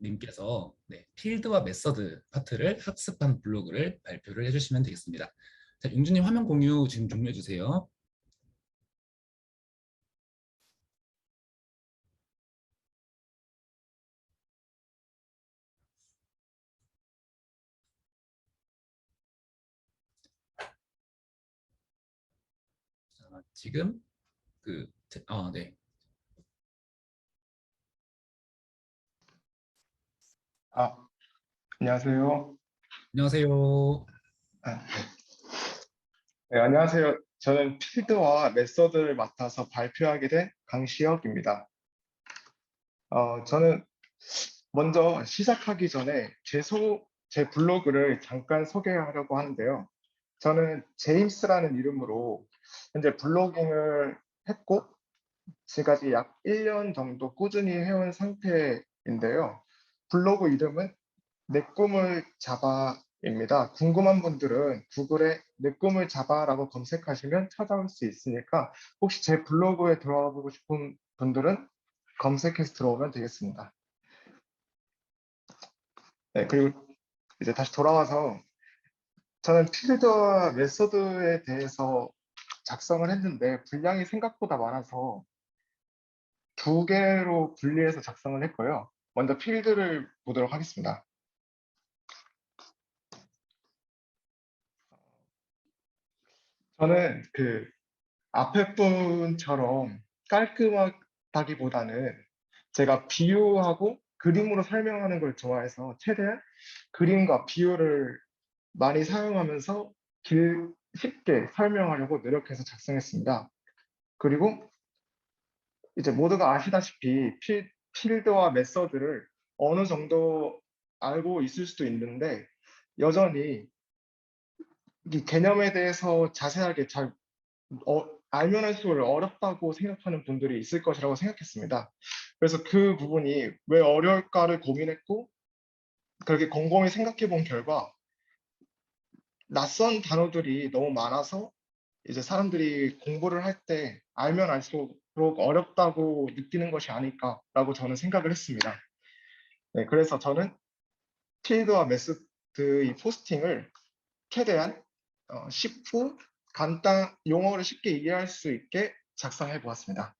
님께서 필드와 메서드 파트를 학습한 블로그를 발표를 해주시면 되겠습니다. 자, 용준님 화면 공유 지금 종료해 주세요. 자, 지금 네. 아, 안녕하세요. 안녕하세요. 아, 네, 안녕하세요. 저는 필드와 메서드를 맡아서 발표하게 된 강시혁입니다. 저는 먼저 시작하기 전에 제 블로그를 잠깐 소개하려고 하는데요. 저는 제임스라는 이름으로 현재 블로깅을 했고, 지금까지 약 1년 정도 꾸준히 해온 상태인데요. 블로그 이름은 내 꿈을 잡아입니다. 궁금한 분들은 구글에 내 꿈을 잡아라고 검색하시면 찾아올 수 있으니까 혹시 제 블로그에 들어가 보고 싶은 분들은 검색해서 들어오면 되겠습니다. 네, 그리고 이제 다시 돌아와서 저는 필드와 메소드에 대해서 작성을 했는데 분량이 생각보다 많아서 두 개로 분리해서 작성을 했고요. 먼저 필드를 보도록 하겠습니다. 저는 앞에 분처럼 깔끔하다기보다는 제가 비유하고 그림으로 설명하는 걸 좋아해서 최대한 그림과 비유를 많이 사용하면서 쉽게 설명하려고 노력해서 작성했습니다. 그리고 이제 모두가 아시다시피 필드와 메서드를 어느 정도 알고 있을 수도 있는데 여전히 이 개념에 대해서 자세하게 알면 할수록 어렵다고 생각하는 분들이 있을 것이라고 생각했습니다. 그래서 그 부분이 왜 어려울까를 고민했고, 그렇게 곰곰이 생각해 본 결과, 낯선 단어들이 너무 많아서 이제 사람들이 공부를 할 때 알면 알수록 어렵다고 느끼는 것이 아닐까라고 저는 생각을 했습니다. 네, 그래서 저는 필드와 메소드 이 포스팅을 최대한 쉽고 용어를 쉽게 이해할 수 있게 작성해 보았습니다.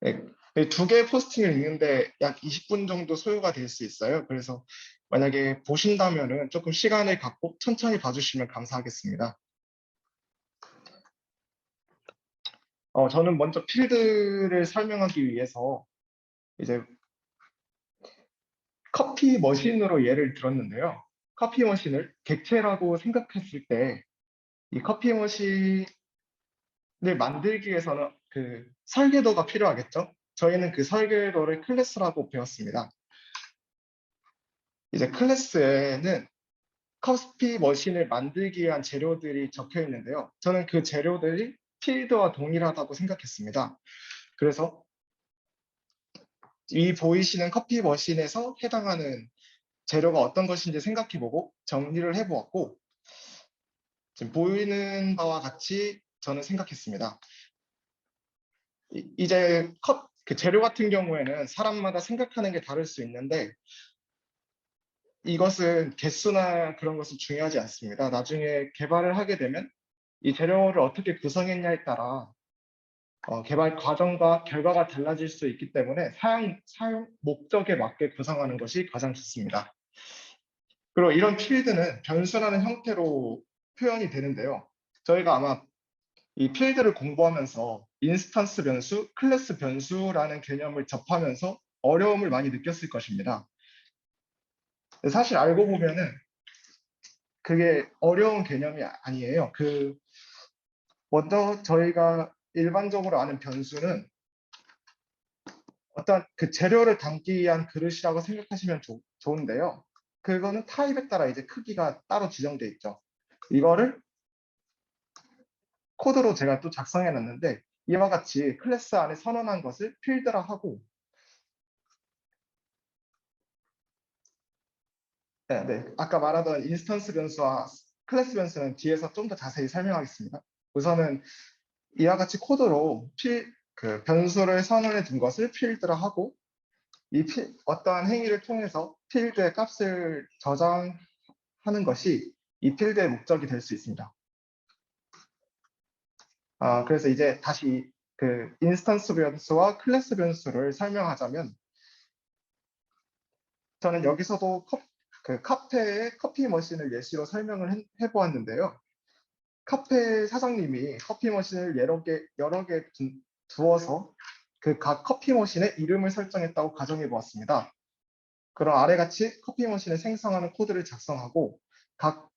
네, 두 개의 포스팅을 읽는데 약 20분 정도 소요가 될 수 있어요. 그래서 만약에 보신다면은 조금 시간을 갖고 천천히 봐주시면 감사하겠습니다. 저는 먼저 필드를 설명하기 위해서 이제 커피 머신으로 예를 들었는데요. 커피 머신을 객체라고 생각했을 때 이 커피 머신을 만들기 위해서는 설계도가 필요하겠죠. 저희는 그 설계도를 클래스라고 배웠습니다. 이제 클래스에는 커피 머신을 만들기 위한 재료들이 적혀 있는데요. 저는 그 재료들이 필드와 동일하다고 생각했습니다. 그래서 이 보이시는 커피 머신에서 해당하는 재료가 어떤 것인지 생각해보고 정리를 해보았고, 지금 보이는 바와 같이 저는 생각했습니다. 이제 그 재료 같은 경우에는 사람마다 생각하는 게 다를 수 있는데 이것은 개수나 그런 것은 중요하지 않습니다. 나중에 개발을 하게 되면 이 재료를 어떻게 구성했냐에 따라 개발 과정과 결과가 달라질 수 있기 때문에 사용 목적에 맞게 구성하는 것이 가장 좋습니다. 그리고 이런 필드는 변수라는 형태로 표현이 되는데요. 저희가 아마 이 필드를 공부하면서 인스턴스 변수, 클래스 변수라는 개념을 접하면서 어려움을 많이 느꼈을 것입니다. 사실 알고 보면은 그게 어려운 개념이 아니에요. 먼저 저희가 일반적으로 아는 변수는 어떤 그 재료를 담기 위한 그릇이라고 생각하시면 좋은데요. 그거는 타입에 따라 이제 크기가 따로 지정되어 있죠. 이거를 코드로 제가 또 작성해 놨는데 이와 같이 클래스 안에 선언한 것을 필드라 하고 네, 아까 말하던 인스턴스 변수와 클래스 변수는 뒤에서 좀 더 자세히 설명하겠습니다. 우선은 이와 같이 코드로 변수를 선언해 둔 것을 필드라 하고 어떠한 행위를 통해서 필드의 값을 저장하는 것이 이 필드의 목적이 될 수 있습니다. 그래서 이제 다시 그 인스턴스 변수와 클래스 변수를 설명하자면, 저는 여기서도 그 카페의 커피 머신을 예시로 설명을 해보았는데요. 카페 사장님이 커피 머신을 여러 개 두어서 그 각 커피 머신의 이름을 설정했다고 가정해 보았습니다. 그럼 아래같이 커피 머신을 생성하는 코드를 작성하고 각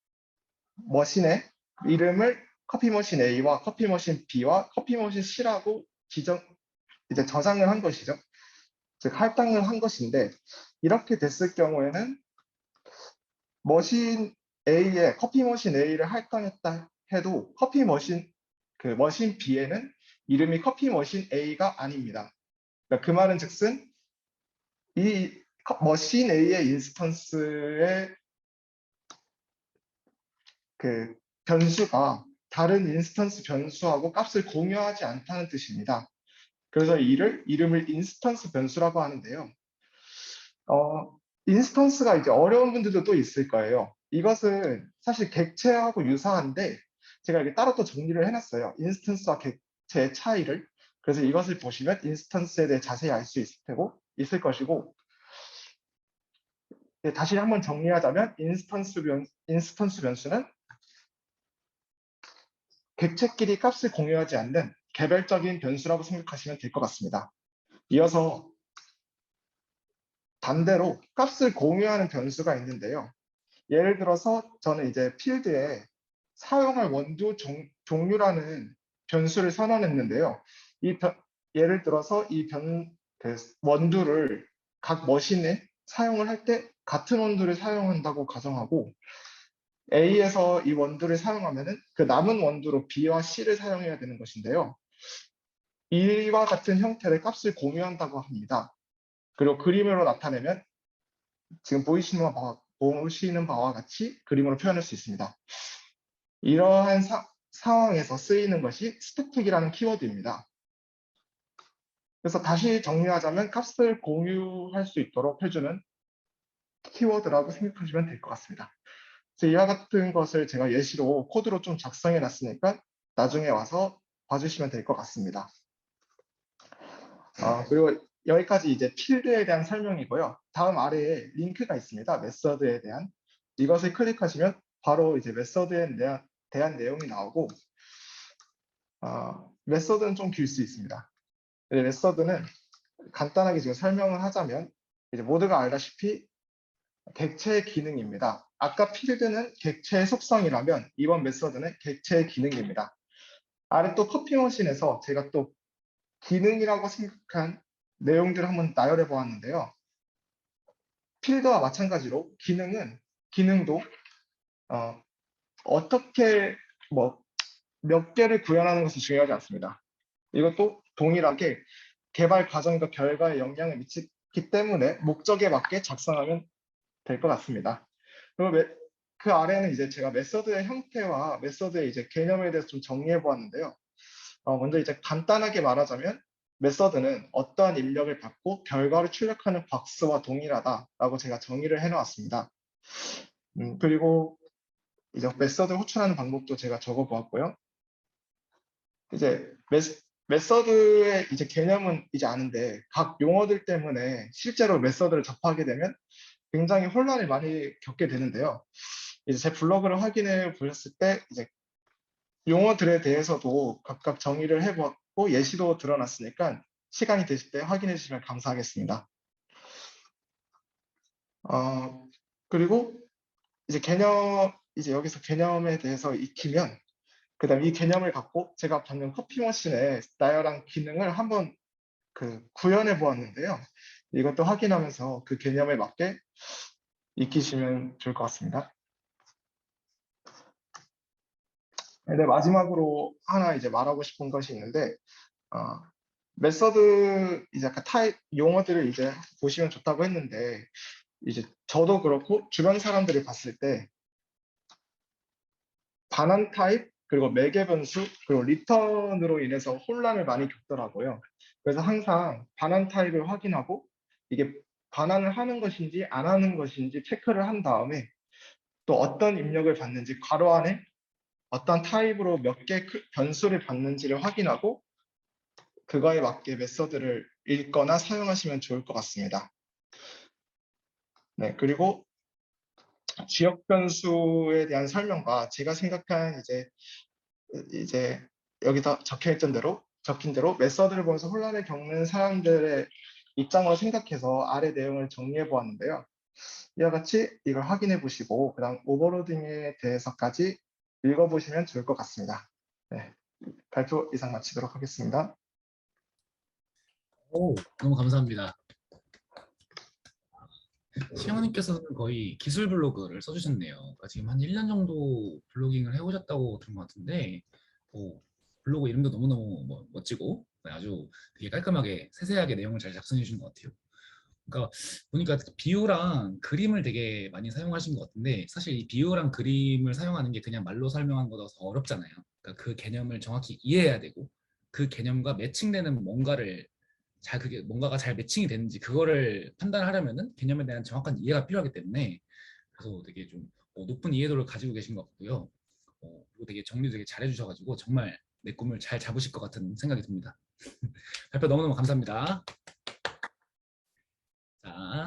머신의 이름을 커피 머신 A와 커피 머신 B와 커피 머신 C라고 이제 저장을 한 것이죠. 즉 할당을 한 것인데, 이렇게 됐을 경우에는 머신 A에 커피 머신 A를 할당했다 해도 그 머신 B에는 이름이 커피 머신 A가 아닙니다. 그러니까 그 말은 즉슨 이 머신 A의 인스턴스의 그 변수가 다른 인스턴스 변수하고 값을 공유하지 않다는 뜻입니다. 그래서 이름을 인스턴스 변수라고 하는데요. 인스턴스가 이제 어려운 분들도 또 있을 거예요. 이것은 사실 객체하고 유사한데 제가 이렇게 따로 또 정리를 해놨어요. 인스턴스와 객체의 차이를. 그래서 이것을 보시면 인스턴스에 대해 자세히 알 수 있을 것이고, 다시 한번 정리하자면 인스턴스 변수는 객체끼리 값을 공유하지 않는 개별적인 변수라고 생각하시면 될 것 같습니다. 이어서 반대로 값을 공유하는 변수가 있는데요. 예를 들어서 저는 이제 필드에 사용할 원두 종류라는 변수를 선언했는데요. 예를 들어서 그 원두를 각 머신에 사용을 할 때 같은 원두를 사용한다고 가정하고, A에서 이 원두를 사용하면은 그 남은 원두로 B와 C를 사용해야 되는 것인데요. 이와 같은 형태의 값을 공유한다고 합니다. 그리고 그림으로 나타내면 지금 보이시는 바와 같이 그림으로 표현할 수 있습니다. 이러한 상황에서 쓰이는 것이 스태틱이라는 키워드입니다. 그래서 다시 정리하자면 값을 공유할 수 있도록 해주는 키워드라고 생각하시면 될 것 같습니다. 그래서 이와 같은 것을 제가 예시로 코드로 좀 작성해 놨으니까 나중에 와서 봐주시면 될 것 같습니다. 그리고 여기까지 이제 필드에 대한 설명이고요. 다음 아래에 링크가 있습니다. 메서드에 대한. 이것을 클릭하시면 바로 이제 메서드에 대한 내용이 나오고, 메서드는 좀 길 수 있습니다. 메서드는 간단하게 지금 설명을 하자면, 이제 모두가 알다시피 객체의 기능입니다. 아까 필드는 객체의 속성이라면 이번 메서드는 객체의 기능입니다. 아래 또 커피 머신에서 제가 또 기능이라고 생각한 내용들을 한번 나열해 보았는데요. 필드와 마찬가지로 기능도 어떻게 몇 개를 구현하는 것이 중요하지 않습니다. 이것도 동일하게 개발 과정과 결과에 영향을 미치기 때문에 목적에 맞게 작성하면 될 것 같습니다. 그리고 그 아래는 이제 제가 메서드의 형태와 메서드의 이제 개념에 대해서 좀 정리해 보았는데요. 먼저 이제 간단하게 말하자면 메서드는 어떠한 입력을 받고 결과를 출력하는 박스와 동일하다라고 제가 정의를 해놓았습니다. 그리고 이제 메서드 호출하는 방법도 제가 적어 보았고요. 이제 메서드의 이제 개념은 이제 아는데 각 용어들 때문에 실제로 메서드를 접하게 되면 굉장히 혼란을 많이 겪게 되는데요. 이제 제 블로그를 확인해 보셨을 때 이제 용어들에 대해서도 각각 정의를 해보았고 예시도 드러났으니까 시간이 되실 때 확인해 주시면 감사하겠습니다. 그리고 이제 여기서 개념에 대해서 익히면 그다음 이 개념을 갖고 제가 방금 커피 머신에 나열한 기능을 한번 구현해 보았는데요. 이것도 확인하면서 그 개념에 맞게 익히시면 좋을 것 같습니다. 네, 마지막으로 하나 이제 말하고 싶은 것이 있는데, 메서드 이제 아까 타입 용어들을 이제 보시면 좋다고 했는데, 이제 저도 그렇고 주변 사람들을 봤을 때 반환 타입 그리고 매개 변수 그리고 리턴으로 인해서 혼란을 많이 겪더라고요. 그래서 항상 반환 타입을 확인하고 이게 반환을 하는 것인지 안 하는 것인지 체크를 한 다음에 또 어떤 입력을 받는지 괄호 안에 어떤 타입으로 몇 개 변수를 받는지를 확인하고 그거에 맞게 메서드를 읽거나 사용하시면 좋을 것 같습니다. 네, 그리고 지역 변수에 대한 설명과 제가 생각한 이제 여기다 적힌 대로 메서드를 보면서 혼란을 겪는 사람들의 입장으로 생각해서 아래 내용을 정리해 보았는데요. 이와 같이 이걸 확인해 보시고 그다음 오버로딩에 대해서까지 읽어보시면 좋을 것 같습니다. 네, 발표 이상 마치도록 하겠습니다. 오, 너무 감사합니다. 시영님께서는 거의 기술 블로그를 써주셨네요. 그러니까 지금 한 1년 정도 블로깅을 해오셨다고 들은 것 같은데, 오, 블로그 이름도 너무너무 멋지고 아주 되게 깔끔하게 세세하게 내용을 잘 작성해 주신 것 같아요. 그러니까 보니까 비유랑 그림을 되게 많이 사용하신 것 같은데 사실 이 비유랑 그림을 사용하는 게 그냥 말로 설명한 것보다 더 어렵잖아요. 그러니까 그 개념을 정확히 이해해야 되고 그 개념과 매칭되는 뭔가를 그게 뭔가가 잘 매칭이 되는지 그거를 판단하려면은 개념에 대한 정확한 이해가 필요하기 때문에 그래서 되게 좀 높은 이해도를 가지고 계신 것 같고요. 그리고 되게 정리 되게 잘 해주셔가지고 정말 내 꿈을 잘 잡으실 것 같은 생각이 듭니다. 발표 너무너무 감사합니다. 자.